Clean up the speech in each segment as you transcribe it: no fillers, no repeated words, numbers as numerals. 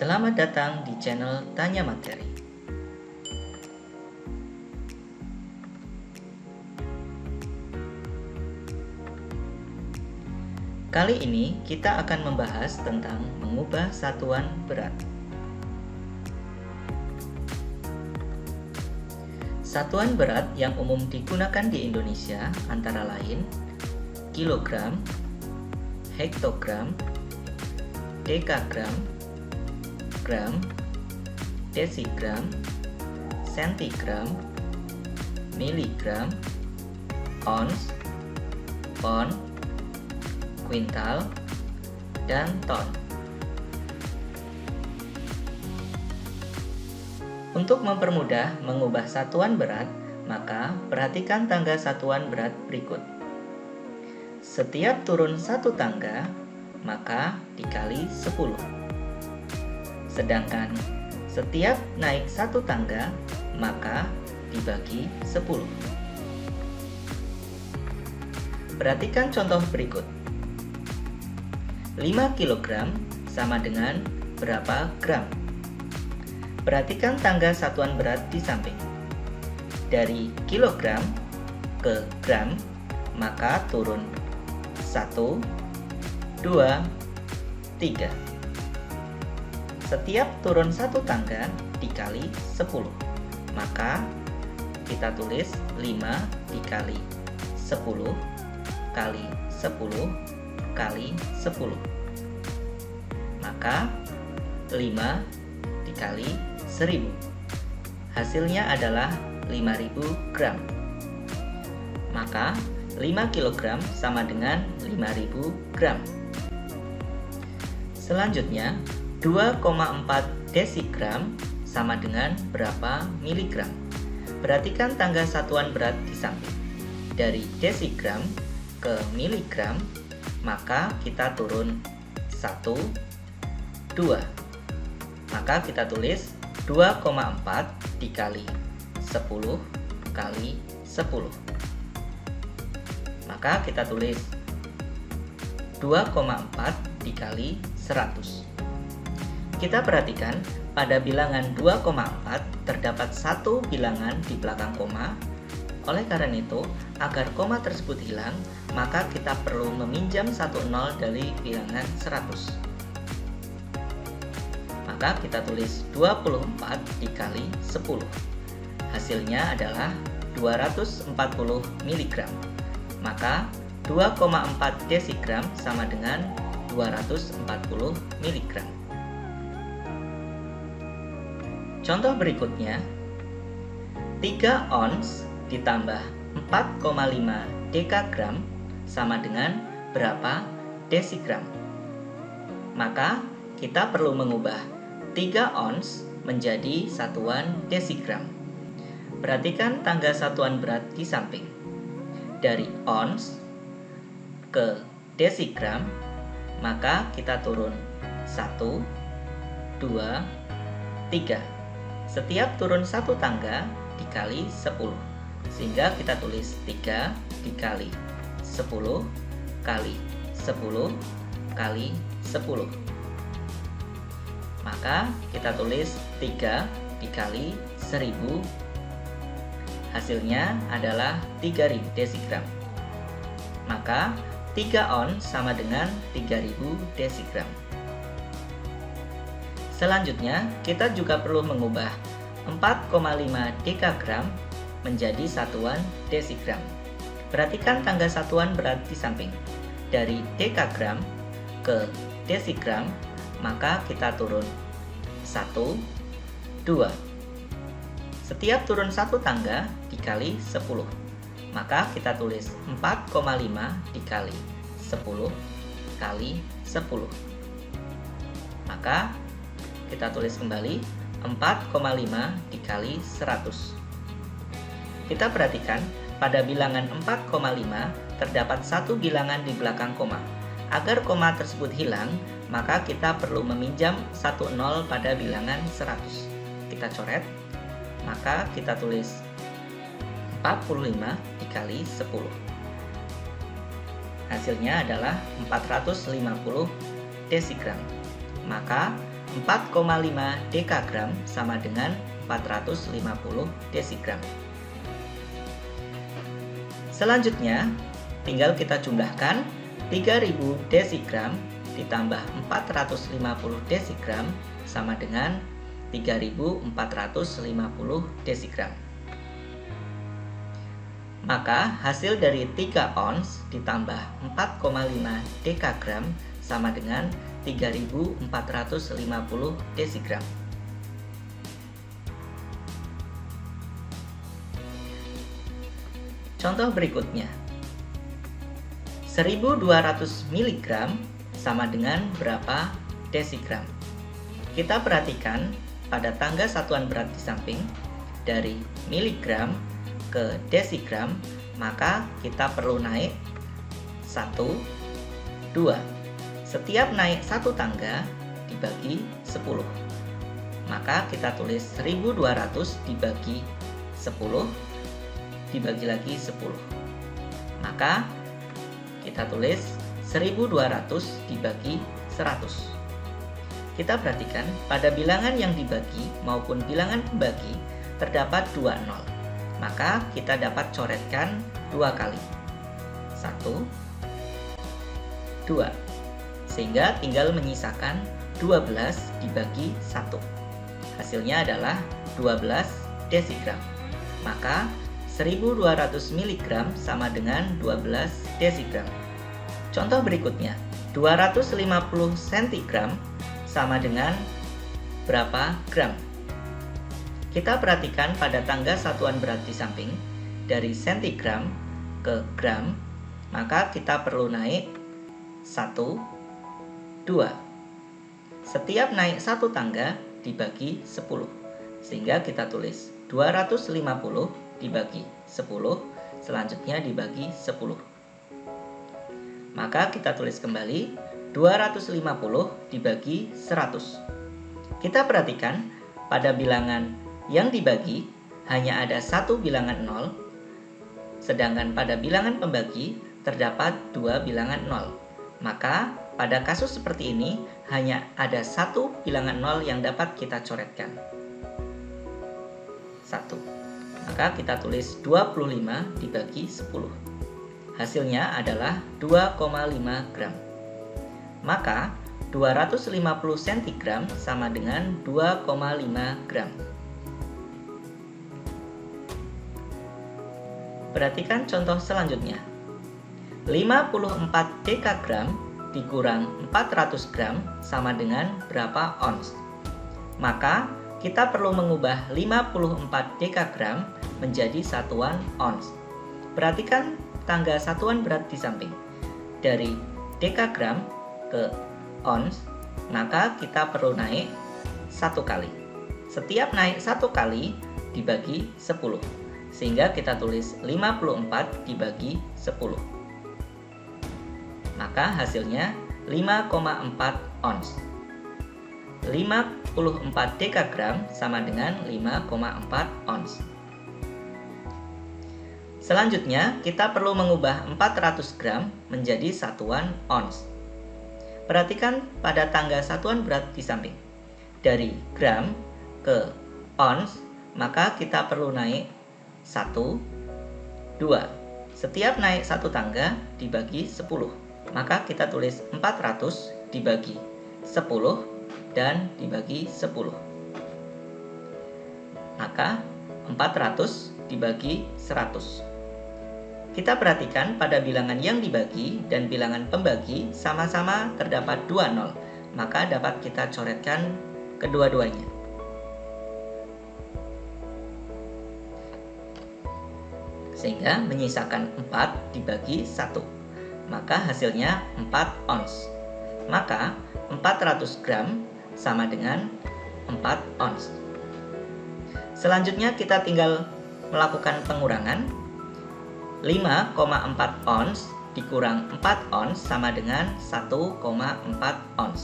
Selamat datang di channel Tanya Materi. Kali ini kita akan membahas tentang mengubah satuan berat. Satuan berat yang umum digunakan di Indonesia antara lain kilogram, hektogram, dekagram, gram, desigram, sentigram, miligram, ons, pon, kuintal, dan ton. Untuk mempermudah mengubah satuan berat, maka perhatikan tangga satuan berat berikut. Setiap turun satu tangga, maka dikali 10. Sedangkan setiap naik satu tangga, maka dibagi 10. Perhatikan contoh berikut. 5 kg sama dengan berapa gram? Perhatikan tangga satuan berat di samping. Dari kilogram ke gram, maka turun 1, 2, 3. Setiap turun satu tangga dikali 10, maka kita tulis 5 dikali 10 kali 10 kali 10. Maka 5 dikali 1000. Hasilnya adalah 5000 gram. Maka 5 kg sama dengan 5000 gram. Selanjutnya 2,4 desigram sama dengan berapa miligram? Perhatikan tangga satuan berat di samping. Dari desigram ke miligram, maka kita turun 1, 2. Maka kita tulis 2,4 dikali 10 kali 10. Maka kita tulis 2,4 dikali 100. Kita perhatikan pada bilangan 2,4 terdapat satu bilangan di belakang koma. Oleh karena itu, agar koma tersebut hilang, maka kita perlu meminjam satu nol dari bilangan 100. Maka kita tulis 24 dikali 10. Hasilnya adalah 240 mg. Maka 2,4 desigram sama dengan 240 mg. Contoh berikutnya, 3 ons ditambah 4,5 dekagram sama dengan berapa desigram? Maka kita perlu mengubah 3 ons menjadi satuan desigram. Perhatikan tangga satuan berat di samping. Dari ons ke desigram, maka kita turun 1, 2, 3. Setiap turun satu tangga dikali 10. Sehingga kita tulis 3 dikali 10 kali 10 kali 10. Maka kita tulis 3 dikali 1000. Hasilnya adalah 3000 desigram. Maka 3 ons sama dengan 3000 desigram. Selanjutnya, kita juga perlu mengubah 4,5 dekagram menjadi satuan desigram. Perhatikan tangga satuan berat di samping. Dari dekagram ke desigram, maka kita turun 1, 2. Setiap turun satu tangga dikali 10. Maka kita tulis 4,5 dikali 10 kali 10. Maka kita tulis kembali 4,5 dikali 100. Kita perhatikan pada bilangan 4,5 terdapat satu bilangan di belakang koma. Agar koma tersebut hilang, maka kita perlu meminjam satu nol pada bilangan 100. Kita coret, maka kita tulis 45 dikali 10. Hasilnya adalah 450 desigram. Maka 4,5 dekagram sama dengan 450 desigram. Selanjutnya, tinggal kita jumlahkan 3000 desigram ditambah 450 desigram sama dengan 3450 desigram. Maka hasil dari 3 ons ditambah 4,5 dekagram sama dengan 3450 desigram. Contoh berikutnya, 1200 mg sama dengan berapa desigram? Kita perhatikan pada tangga satuan berat di samping dari miligram ke desigram, maka kita perlu naik 1, 2. Setiap naik satu tangga dibagi 10. Maka kita tulis 1200 dibagi 10 dibagi lagi 10. Maka kita tulis 1200 dibagi 100. Kita perhatikan pada bilangan yang dibagi maupun bilangan pembagi terdapat 2 nol. Maka kita dapat coretkan 2 kali. 1, 2. Sehingga tinggal menyisakan 12 dibagi 1. Hasilnya adalah 12 desigram. Maka 1200 mg sama dengan 12 desigram. Contoh berikutnya, 250 cm sama dengan berapa gram? Kita perhatikan pada tangga satuan berat di samping dari sentigram ke gram, maka kita perlu naik 1, 2. Setiap naik satu tangga dibagi 10. Sehingga kita tulis 250 dibagi 10, selanjutnya dibagi 10. Maka kita tulis kembali 250 dibagi 100. Kita perhatikan pada bilangan yang dibagi hanya ada satu bilangan 0, sedangkan pada bilangan pembagi terdapat 2 bilangan 0. Maka pada kasus seperti ini hanya ada satu bilangan 0 yang dapat kita coretkan. 1. Maka kita tulis 25 dibagi 10. Hasilnya adalah 2,5 gram. Maka 250 cm sama dengan 2,5 gram. Perhatikan contoh selanjutnya. 54 dekagram dikurang 400 gram sama dengan berapa ons? Maka kita perlu mengubah 54 dekagram menjadi satuan ons. Perhatikan tangga satuan berat di samping. Dari dekagram ke ons, maka kita perlu naik satu kali. Setiap naik satu kali dibagi 10. Sehingga kita tulis 54 dibagi 10. Maka hasilnya 5,4 ons. 54 dekagram sama dengan 5,4 ons. Selanjutnya, kita perlu mengubah 400 gram menjadi satuan ons. Perhatikan pada tangga satuan berat di samping. Dari gram ke ons, maka kita perlu naik 1, 2. Setiap naik satu tangga dibagi 10. Maka kita tulis 400 dibagi 10 dan dibagi 10. Maka 400 dibagi 100. Kita perhatikan pada bilangan yang dibagi dan bilangan pembagi sama-sama terdapat 2 nol. Maka dapat kita coretkan kedua-duanya. Sehingga menyisakan 4 dibagi 1. Maka hasilnya 4 ons. Maka 400 gram sama dengan 4 ons. Selanjutnya kita tinggal melakukan pengurangan. 5,4 ons dikurang 4 ons sama dengan 1,4 ons.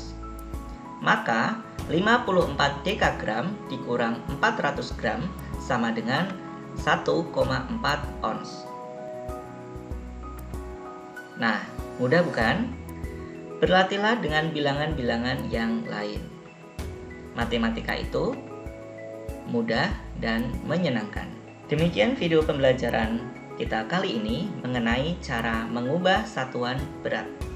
Maka 54 dekagram dikurang 400 gram sama dengan 1,4 ons. Nah, mudah bukan? Berlatihlah dengan bilangan-bilangan yang lain. Matematika itu mudah dan menyenangkan. Demikian video pembelajaran kita kali ini mengenai cara mengubah satuan berat.